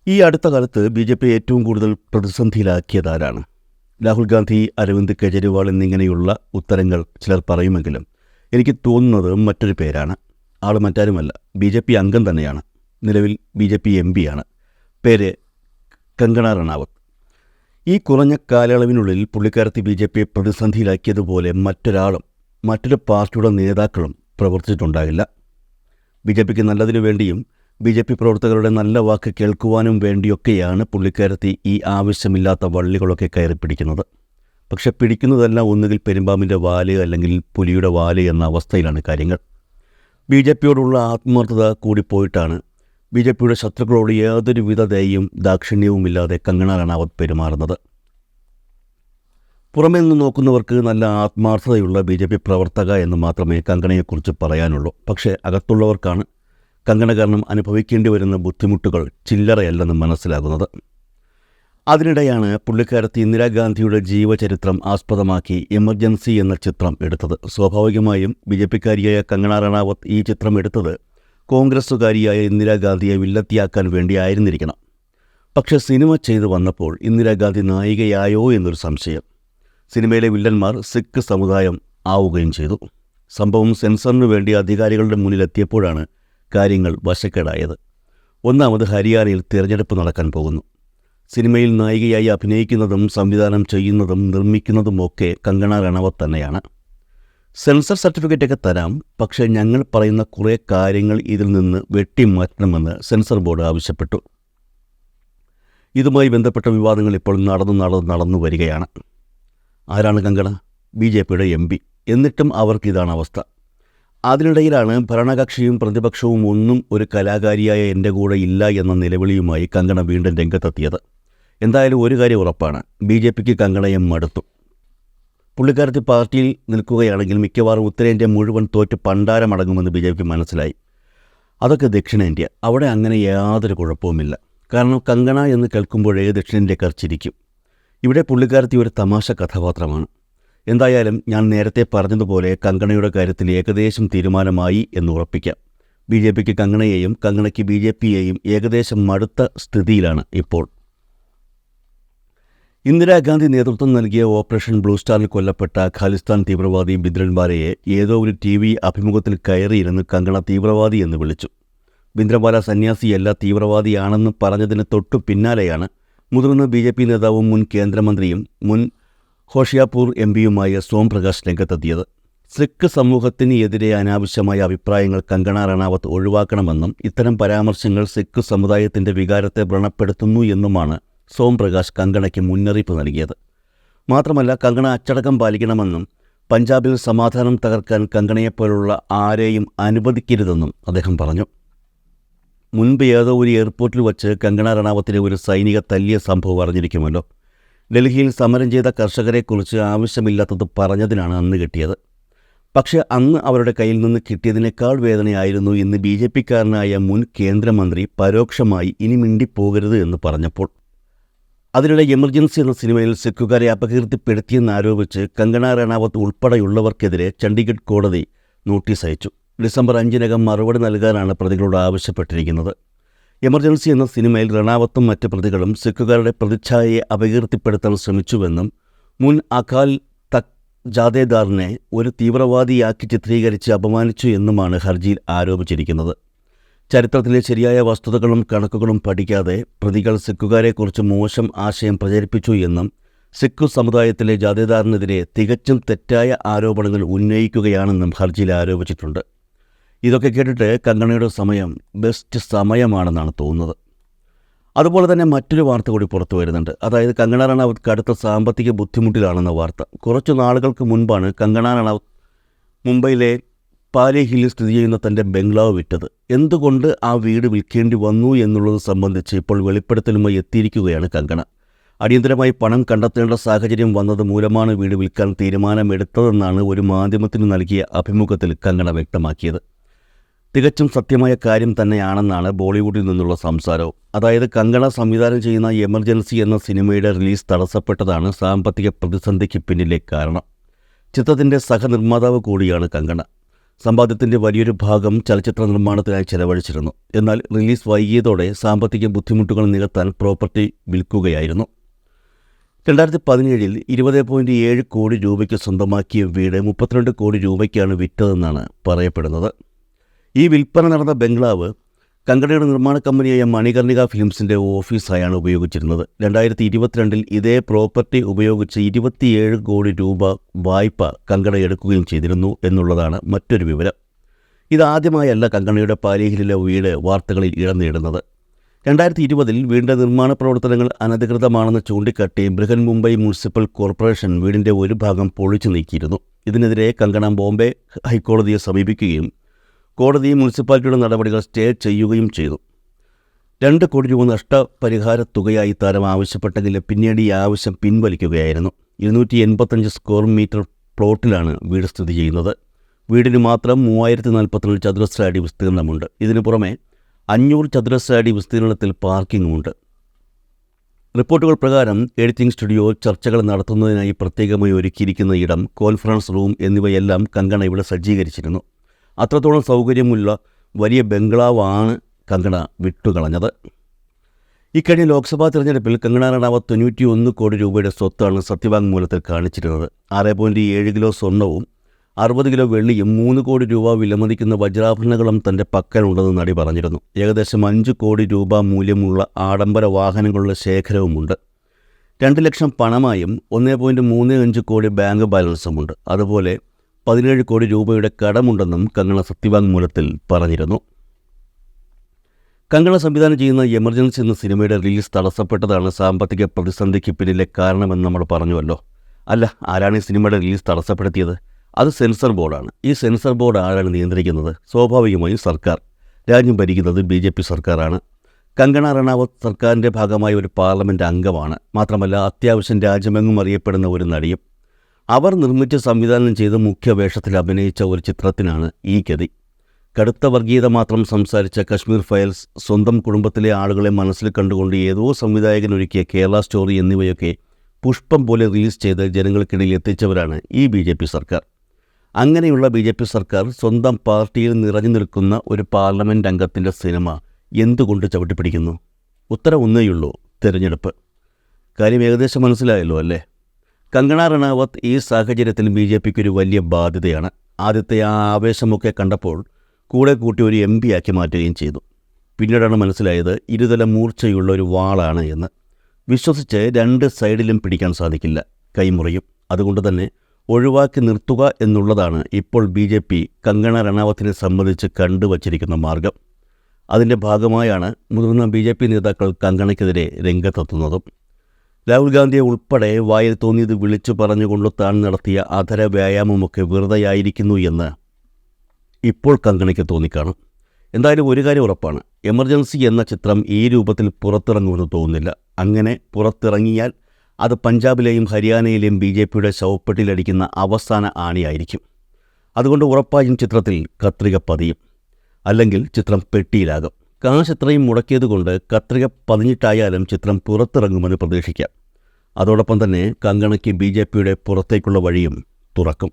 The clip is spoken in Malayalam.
ഈ അടുത്ത കാലത്ത് ബി.ജെ.പി ഏറ്റവും കൂടുതൽ പ്രതിസന്ധിയിലാക്കിയതാരാണ്? രാഹുൽ ഗാന്ധി, അരവിന്ദ് കെജ്രിവാൾ എന്നിങ്ങനെയുള്ള ഉത്തരങ്ങൾ ചിലർ പറയുമെങ്കിലും എനിക്ക് തോന്നുന്നത് മറ്റൊരു പേരാണ്. ആൾ മറ്റാരുമല്ല, ബി.ജെ.പി അംഗം തന്നെയാണ്. നിലവിൽ ബി.ജെ.പി എം.പിയാണ്. പേര് കങ്കണ റണാവത്ത്. ഈ കുറഞ്ഞ കാലയളവിനുള്ളിൽ പുള്ളിക്കാരത്തി ബി.ജെ.പിയെ പ്രതിസന്ധിയിലാക്കിയതുപോലെ മറ്റൊരു പാർട്ടിയുടെ നേതാക്കളും പ്രവർത്തിച്ചിട്ടുണ്ടാകില്ല. ബി.ജെ.പിക്ക് നല്ലതിനു വേണ്ടിയും ബി.ജെ.പി പ്രവർത്തകരുടെ നല്ല വാക്ക് കേൾക്കുവാനും വേണ്ടിയൊക്കെയാണ് പുള്ളിക്കാരത്തി ഈ ആവശ്യമില്ലാത്ത വള്ളികളൊക്കെ കയറിപ്പിടിക്കുന്നത്. പക്ഷെ പിടിക്കുന്നതെല്ലാം ഒന്നുകിൽ പെരുമ്പാമ്പിൻ്റെ വാല് അല്ലെങ്കിൽ പുലിയുടെ വാല് എന്ന അവസ്ഥയിലാണ് കാര്യങ്ങൾ. ബി.ജെ.പിയോടുള്ള ആത്മാർത്ഥത കൂടിപ്പോയിട്ടാണ് ബി.ജെ.പിയുടെ ശത്രുക്കളോട് യാതൊരു വിധതയും ദാക്ഷിണ്യവുമില്ലാതെ കങ്കണ റണാവത്ത് പെരുമാറുന്നത്. പുറമേ നിന്ന് നോക്കുന്നവർക്ക് നല്ല ആത്മാർത്ഥതയുള്ള ബി.ജെ.പി പ്രവർത്തക എന്ന് മാത്രമേ കങ്കണയെക്കുറിച്ച് പറയാനുള്ളൂ. പക്ഷേ അകത്തുള്ളവർക്കാണ് കങ്കണ കാരണം അനുഭവിക്കേണ്ടി വരുന്ന ബുദ്ധിമുട്ടുകൾ ചില്ലറയല്ലെന്ന് മനസ്സിലാകുന്നത്. അതിനിടെയാണ് പുള്ളിക്കാരത്തി ഇന്ദിരാഗാന്ധിയുടെ ജീവചരിത്രം ആസ്പദമാക്കി എമർജൻസി എന്ന ചിത്രം എടുത്തത്. സ്വാഭാവികമായും ബി.ജെ.പിക്കാരിയായ കങ്കണ റണാവത്ത് ഈ ചിത്രം എടുത്തത് കോൺഗ്രസ്സുകാരിയായ ഇന്ദിരാഗാന്ധിയെ വില്ലത്തിയാക്കാൻ വേണ്ടി ആയിരുന്നിരിക്കണം. പക്ഷെ സിനിമ ചെയ്തു വന്നപ്പോൾ ഇന്ദിരാഗാന്ധി നായികയായോ എന്നൊരു സംശയം. സിനിമയിലെ വില്ലന്മാർ സിഖ് സമുദായം ആവുകയും ചെയ്തു. സംഭവം സെൻസറിനു വേണ്ടി അധികാരികളുടെ മുന്നിലെത്തിയപ്പോഴാണ് കാര്യങ്ങൾ വശക്കേടായത്. ഒന്നാമത് ഹരിയാനയിൽ തിരഞ്ഞെടുപ്പ് നടക്കാൻ പോകുന്നു. സിനിമയിൽ നായികയായി അഭിനയിക്കുന്നതും സംവിധാനം ചെയ്യുന്നതും നിർമ്മിക്കുന്നതുമൊക്കെ കങ്കണ റണാവത്ത് തന്നെയാണ്. സെൻസർ സർട്ടിഫിക്കറ്റൊക്കെ തരാം, പക്ഷേ ഞങ്ങൾ പറയുന്ന കുറേ കാര്യങ്ങൾ ഇതിൽ നിന്ന് വെട്ടിമാറ്റണമെന്ന് സെൻസർ ബോർഡ് ആവശ്യപ്പെട്ടു. ഇതുമായി ബന്ധപ്പെട്ട വിവാദങ്ങൾ ഇപ്പോൾ നടന്നു വരികയാണ്. ആരാണ് കങ്കണ? ബി.ജെ.പിയുടെ എം.പി. എന്നിട്ടും അവർക്കിതാണ് അവസ്ഥ. അതിനിടയിലാണ് ഭരണകക്ഷിയും പ്രതിപക്ഷവും ഒന്നും ഒരു കലാകാരിയായ എൻ്റെ കൂടെ ഇല്ല എന്ന നിലവിളിയുമായി കങ്കണ വീണ്ടും രംഗത്തെത്തിയത്. എന്തായാലും ഒരു കാര്യം ഉറപ്പാണ്, ബി.ജെ.പിക്ക് കങ്കണയെ മടുത്തു. പുള്ളിക്കാരത്തി പാർട്ടിയിൽ നിൽക്കുകയാണെങ്കിൽ മിക്കവാറും ഉത്തരേന്ത്യ മുഴുവൻ തോറ്റ് പണ്ടാരമടങ്ങുമെന്ന് ബി.ജെ.പിക്ക് മനസ്സിലായി. അതൊക്കെ ദക്ഷിണേന്ത്യ, അവിടെ അങ്ങനെ യാതൊരു കുഴപ്പവുമില്ല. കാരണം കങ്കണ എന്ന് കേൾക്കുമ്പോഴേ ദക്ഷിണേന്ത്യക്കാർ ചിരിക്കും. ഇവിടെ പുള്ളിക്കാരത്തി ഒരു തമാശ കഥാപാത്രമാണ്. എന്തായാലും ഞാൻ നേരത്തെ പറഞ്ഞതുപോലെ കങ്കണയുടെ കാര്യത്തിൽ ഏകദേശം തീരുമാനമായി എന്ന് ഉറപ്പിക്കാം. ബി.ജെ.പിക്ക് കങ്കണയെയും കങ്കണയ്ക്ക് ബി.ജെ.പിയെയും ഏകദേശം മടുത്ത സ്ഥിതിയിലാണ് ഇപ്പോൾ. ഇന്ദിരാഗാന്ധി നേതൃത്വം നൽകിയ ഓപ്പറേഷൻ ബ്ലൂ സ്റ്റാറിൽ കൊല്ലപ്പെട്ട ഖാലിസ്ഥാൻ തീവ്രവാദി ഭിന്ദ്രൻവാലയെ ഏതോ ഒരു TV അഭിമുഖത്തിൽ കയറിയിരുന്ന് കങ്കണ തീവ്രവാദി എന്ന് വിളിച്ചു. ഭിന്ദ്രൻവാല സന്യാസിയല്ല, തീവ്രവാദിയാണെന്ന് പറഞ്ഞതിന് തൊട്ടു പിന്നാലെയാണ് മുതിർന്ന ബി.ജെ.പി നേതാവും മുൻ കേന്ദ്രമന്ത്രിയും മുൻ ഹോഷിയാപൂർ എം.പിയുമായ സോം പ്രകാശ് രംഗത്തെത്തിയത്. സിഖ് സമൂഹത്തിന് എതിരെ അനാവശ്യമായ അഭിപ്രായങ്ങൾ കങ്കണ റണാവത്ത് ഒഴിവാക്കണമെന്നും ഇത്തരം പരാമർശങ്ങൾ സിഖ് സമുദായത്തിൻ്റെ വികാരത്തെ വ്രണപ്പെടുത്തുന്നു എന്നുമാണ് സോം പ്രകാശ് കങ്കണയ്ക്ക് മുന്നറിയിപ്പ് നൽകിയത്. മാത്രമല്ല, കങ്കണ അച്ചടക്കം പാലിക്കണമെന്നും പഞ്ചാബിൽ സമാധാനം തകർക്കാൻ കങ്കണയെപ്പോലുള്ള ആരെയും അനുവദിക്കരുതെന്നും അദ്ദേഹം പറഞ്ഞു. മുൻപ് ഏതോ ഒരു എയർപോർട്ടിൽ വച്ച് കങ്കണ റണാവത്തിനെ ഒരു സൈനിക തല്ലിയ സംഭവം അറിഞ്ഞിരിക്കുമല്ലോ. ഡൽഹിയിൽ സമരം ചെയ്ത കർഷകരെക്കുറിച്ച് ആവശ്യമില്ലാത്തത് പറഞ്ഞതിനാണ് അന്ന് കിട്ടിയത്. പക്ഷേ അന്ന് അവരുടെ കയ്യിൽ നിന്ന് കിട്ടിയതിനേക്കാൾ വേദനയായിരുന്നു ഇന്ന് ബി.ജെ.പിക്കാരനായ മുൻ കേന്ദ്രമന്ത്രി പരോക്ഷമായി ഇനി മിണ്ടിപ്പോകരുത് എന്ന് പറഞ്ഞപ്പോൾ. അതിനിടെ എമർജൻസി എന്ന സിനിമയിൽ സിഖുകാരെ അപകീർത്തിപ്പെടുത്തിയെന്നാരോപിച്ച് കങ്കണ റണാവത്ത് ഉൾപ്പെടെയുള്ളവർക്കെതിരെ ചണ്ഡീഗഡ് കോടതി നോട്ടീസ് അയച്ചു. ഡിസംബർ 5 മറുപടി നൽകാനാണ് പ്രതികളോട് ആവശ്യപ്പെട്ടിരിക്കുന്നത്. എമർജൻസി എന്ന സിനിമയിൽ റണാവത്തും മറ്റ് പ്രതികളും സിഖുകാരുടെ പ്രതിച്ഛായയെ അപകീർത്തിപ്പെടുത്താൻ ശ്രമിച്ചുവെന്നും മുൻ അകാൽ തഖ്ത് ജാഥേദാറിനെ ഒരു തീവ്രവാദിയാക്കി ചിത്രീകരിച്ച് അപമാനിച്ചു എന്നുമാണ് ഹർജിയിൽ ആരോപിച്ചിരിക്കുന്നത്. ചരിത്രത്തിലെ ശരിയായ വസ്തുതകളും കണക്കുകളും പഠിക്കാതെ പ്രതികൾ സിഖുകാരെക്കുറിച്ച് മോശം ആശയം പ്രചരിപ്പിച്ചു എന്നും സിഖ് സമുദായത്തിലെ ജാഥേദാറിനെതിരെ തികച്ചും തെറ്റായ ആരോപണങ്ങൾ ഉന്നയിക്കുകയാണെന്നും ഹർജിയിൽ ആരോപിച്ചിട്ടുണ്ട്. ഇതൊക്കെ കേട്ടിട്ട് കങ്കണയുടെ സമയം ബെസ്റ്റ് സമയമാണെന്നാണ് തോന്നുന്നത്. അതുപോലെ തന്നെ മറ്റൊരു വാർത്ത കൂടി പുറത്തു വരുന്നുണ്ട്. അതായത് കങ്കണ റണാവത്ത് കടുത്ത സാമ്പത്തിക ബുദ്ധിമുട്ടിലാണെന്ന വാർത്ത. കുറച്ചു നാളുകൾക്ക് മുൻപാണ് കങ്കണ റണാവത്ത് മുംബൈയിലെ പാലി ഹില്ലിൽ സ്ഥിതി ചെയ്യുന്ന തൻ്റെ ബംഗ്ലാവ് വിറ്റത്. എന്തുകൊണ്ട് ആ വീട് വിൽക്കേണ്ടി വന്നു എന്നുള്ളത് സംബന്ധിച്ച് ഇപ്പോൾ വെളിപ്പെടുത്തലുമായി എത്തിയിരിക്കുകയാണ് കങ്കണ. അടിയന്തരമായി പണം കണ്ടെത്തേണ്ട സാഹചര്യം വന്നത് മൂലമാണ് വീട് വിൽക്കാൻ തീരുമാനമെടുത്തതെന്നാണ് ഒരു മാധ്യമത്തിന് നൽകിയ അഭിമുഖത്തിൽ കങ്കണ വ്യക്തമാക്കിയത്. തികച്ചും സത്യമായ കാര്യം തന്നെയാണെന്നാണ് ബോളിവുഡിൽ നിന്നുള്ള സംസാരവും. അതായത് കങ്കണ സംവിധാനം ചെയ്യുന്ന എമർജൻസി എന്ന സിനിമയുടെ റിലീസ് തടസ്സപ്പെട്ടതാണ് സാമ്പത്തിക പ്രതിസന്ധിക്ക് പിന്നിലെ കാരണം. ചിത്രത്തിൻ്റെ സഹനിർമ്മാതാവ് കൂടിയാണ് കങ്കണ. സമ്പാദ്യത്തിൻ്റെ വലിയൊരു ഭാഗം ചലച്ചിത്ര നിർമ്മാണത്തിനായി ചെലവഴിച്ചിരുന്നു. എന്നാൽ റിലീസ് വൈകിയതോടെ സാമ്പത്തിക ബുദ്ധിമുട്ടുകൾ നികത്താൻ പ്രോപ്പർട്ടി വിൽക്കുകയായിരുന്നു. 2017 20.7 കോടി രൂപയ്ക്ക് സ്വന്തമാക്കിയ വീട് 32 കോടി രൂപയ്ക്കാണ് വിറ്റതെന്നാണ് പറയപ്പെടുന്നത്. ഈ വിൽപ്പന നടന്ന ബംഗ്ലാവ് കങ്കണയുടെ നിർമ്മാണ കമ്പനിയായ മണികർണിക ഫിലിംസിൻ്റെ ഓഫീസായാണ് ഉപയോഗിച്ചിരുന്നത്. 2022 ഇതേ പ്രോപ്പർട്ടി ഉപയോഗിച്ച് 27 കോടി രൂപ വായ്പ കങ്കണ എടുക്കുകയും ചെയ്തിരുന്നു എന്നുള്ളതാണ് മറ്റൊരു വിവരം. ഇതാദ്യമായല്ല കങ്കണയുടെ പാലിഹിലെ വീട് വാർത്തകളിൽ ഇടം നേടുന്നത്. 2020 വീടിൻ്റെ നിർമ്മാണ പ്രവർത്തനങ്ങൾ അനധികൃതമാണെന്ന് ചൂണ്ടിക്കാട്ടി ബൃഹൻ മുംബൈ മുനിസിപ്പൽ കോർപ്പറേഷൻ വീടിൻ്റെ ഒരു ഭാഗം പൊളിച്ചു നീക്കിയിരുന്നു. ഇതിനെതിരെ കങ്കണ ബോംബെ ഹൈക്കോടതിയെ സമീപിക്കുകയും കോടതി മുനിസിപ്പാലിറ്റിയുടെ നടപടികൾ സ്റ്റേ ചെയ്യുകയും ചെയ്തു. 2 കോടി രൂപ നഷ്ടപരിഹാര തുകയായി താരം ആവശ്യപ്പെട്ടെങ്കിലും പിന്നീട് ഈ ആവശ്യം പിൻവലിക്കുകയായിരുന്നു. 285 സ്ക്വയർ മീറ്റർ പ്ലോട്ടിലാണ് വീട് സ്ഥിതി ചെയ്യുന്നത്. വീടിന് മാത്രം 3042 ചതുരശ്ര അടി വിസ്തീർണമുണ്ട്. ഇതിനു പുറമെ 500 ചതുരശ്ര അടി വിസ്തീർണത്തിൽ പാർക്കിങ്ങുമുണ്ട്. റിപ്പോർട്ടുകൾ പ്രകാരം എഡിറ്റിംഗ് സ്റ്റുഡിയോ, ചർച്ചകൾ നടത്തുന്നതിനായി പ്രത്യേകമായി ഒരുക്കിയിരിക്കുന്ന ഇടം, കോൺഫറൻസ് റൂം എന്നിവയെല്ലാം കങ്കണ ഇവിടെ സജ്ജീകരിച്ചിരുന്നു. അത്രത്തോളം സൗകര്യമുള്ള വലിയ ബംഗ്ലാവാണ് കങ്കണ വിട്ടുകളഞ്ഞത്. ഇക്കഴിഞ്ഞ ലോക്സഭാ തിരഞ്ഞെടുപ്പിൽ കങ്കണ റണാവത്ത് 91 കോടി രൂപയുടെ സ്വത്താണ് സത്യവാങ്മൂലത്തിൽ കാണിച്ചിരുന്നത്. 6.7 കിലോ സ്വർണവും 60 കിലോ വെള്ളിയും 3 കോടി രൂപ വിലമതിക്കുന്ന വജ്രാഭരണങ്ങളും തൻ്റെ പക്കലുണ്ടെന്ന് നടി പറഞ്ഞിരുന്നു. ഏകദേശം 5 കോടി രൂപ മൂല്യമുള്ള ആഡംബര വാഹനങ്ങളുടെ ശേഖരവുമുണ്ട്. 2 ലക്ഷം പണമായും 1.35 കോടി ബാങ്ക് ബാലൻസുമുണ്ട്. അതുപോലെ 17 കോടി രൂപയുടെ കടമുണ്ടെന്നും കങ്കണ സത്യവാങ്മൂലത്തിൽ പറഞ്ഞിരുന്നു. കങ്കണ സംവിധാനം ചെയ്യുന്ന എമർജൻസി എന്ന സിനിമയുടെ റിലീസ് തടസ്സപ്പെട്ടതാണ് സാമ്പത്തിക പ്രതിസന്ധിക്ക് പിന്നിലെ കാരണമെന്ന് നമ്മൾ പറഞ്ഞുവല്ലോ. അല്ല, ആരാണ് ഈ സിനിമയുടെ റിലീസ് തടസ്സപ്പെടുത്തിയത്? അത് സെൻസർ ബോർഡാണ്. ഈ സെൻസർ ബോർഡ് ആരാണ് നിയന്ത്രിക്കുന്നത്? സ്വാഭാവികമായും സർക്കാർ. രാജ്യം ഭരിക്കുന്നത് BJP സർക്കാരാണ്. കങ്കണ റണാവത്ത് സർക്കാരിൻ്റെ ഭാഗമായ ഒരു പാർലമെൻറ്റ് അംഗമാണ്. മാത്രമല്ല അത്യാവശ്യം രാജ്യമെങ്ങും അറിയപ്പെടുന്ന ഒരു നടിയും. അവർ നിർമ്മിച്ച് സംവിധാനം ചെയ്ത് മുഖ്യ വേഷത്തിൽ അഭിനയിച്ച ഒരു ചിത്രത്തിനാണ് ഈ ഗതി. കടുത്ത വർഗീയത മാത്രം സംസാരിച്ച കശ്മീർ ഫയൽസ്, സ്വന്തം കുടുംബത്തിലെ ആളുകളെ മനസ്സിൽ കണ്ടുകൊണ്ട് ഏതോ സംവിധായകൻ ഒരുക്കിയ കേരള സ്റ്റോറി എന്നിവയൊക്കെ പുഷ്പം പോലെ റിലീസ് ചെയ്ത് ജനങ്ങൾക്കിടയിൽ എത്തിച്ചവരാണ് ഈ BJP സർക്കാർ. അങ്ങനെയുള്ള BJP സർക്കാർ സ്വന്തം പാർട്ടിയിൽ നിറഞ്ഞു നിൽക്കുന്ന ഒരു പാർലമെൻറ്റ് അംഗത്തിൻ്റെ സിനിമ എന്തുകൊണ്ട് ചവിട്ടിപ്പിടിക്കുന്നു? ഉത്തരം ഒന്നേയുള്ളൂ: തിരഞ്ഞെടുപ്പ്. കാര്യം ഏകദേശം മനസ്സിലായല്ലോ അല്ലേ? കങ്കണ റണാവത്ത് ഈ സാഹചര്യത്തിൽ BJPക്ക് ഒരു വലിയ ബാധ്യതയാണ്. ആദ്യത്തെ ആ ആവേശമൊക്കെ കണ്ടപ്പോൾ കൂടെ കൂട്ടി ഒരു MP ആക്കി മാറ്റുകയും ചെയ്തു. പിന്നീടാണ് മനസ്സിലായത് ഇരുതല മൂർച്ചയുള്ള ഒരു വാളാണ് എന്ന്. വിശ്വസിച്ച് 2 സൈഡിലും പിടിക്കാൻ സാധിക്കില്ല, കൈമുറിയും. അതുകൊണ്ട് തന്നെ ഒഴിവാക്കി നിർത്തുക എന്നുള്ളതാണ് ഇപ്പോൾ BJP കങ്കണ റണാവത്തിനെ സംബന്ധിച്ച് കണ്ടുവച്ചിരിക്കുന്ന മാർഗം. അതിൻ്റെ ഭാഗമായാണ് മുതിർന്ന BJP നേതാക്കൾ കങ്കണയ്ക്കെതിരെ രംഗത്തെത്തുന്നതും. രാഹുൽ ഗാന്ധിയെ ഉൾപ്പെടെ വായിൽ തോന്നിയത് വിളിച്ചു പറഞ്ഞുകൊണ്ട് താൻ നടത്തിയ അധര വ്യായാമമൊക്കെ വെറുതെയായിരിക്കുന്നു എന്ന് ഇപ്പോൾ കങ്കണയ്ക്ക് തോന്നിക്കാണും. എന്തായാലും ഒരു കാര്യം ഉറപ്പാണ്: എമർജൻസി എന്ന ചിത്രം ഈ രൂപത്തിൽ പുറത്തിറങ്ങുമെന്ന് തോന്നുന്നില്ല. അങ്ങനെ പുറത്തിറങ്ങിയാൽ അത് പഞ്ചാബിലെയും ഹരിയാനയിലെയും BJPയുടെ ശവപ്പെട്ടിയിലടിക്കുന്ന അവസാന ആണിയായിരിക്കും. അതുകൊണ്ട് ഉറപ്പായും ചിത്രത്തിൽ കത്രിക പതിയും, അല്ലെങ്കിൽ ചിത്രം പെട്ടിയിലാകും. കാശ് ഇത്രയും മുടക്കിയതുകൊണ്ട് കത്രിക പതിഞ്ഞിട്ടായാലും ചിത്രം പുറത്തിറങ്ങുമെന്ന് പ്രതീക്ഷിക്കാം. അതോടൊപ്പം തന്നെ കങ്കണയ്ക്ക് BJPയുടെ പുറത്തേക്കുള്ള വഴിയും തുറക്കും.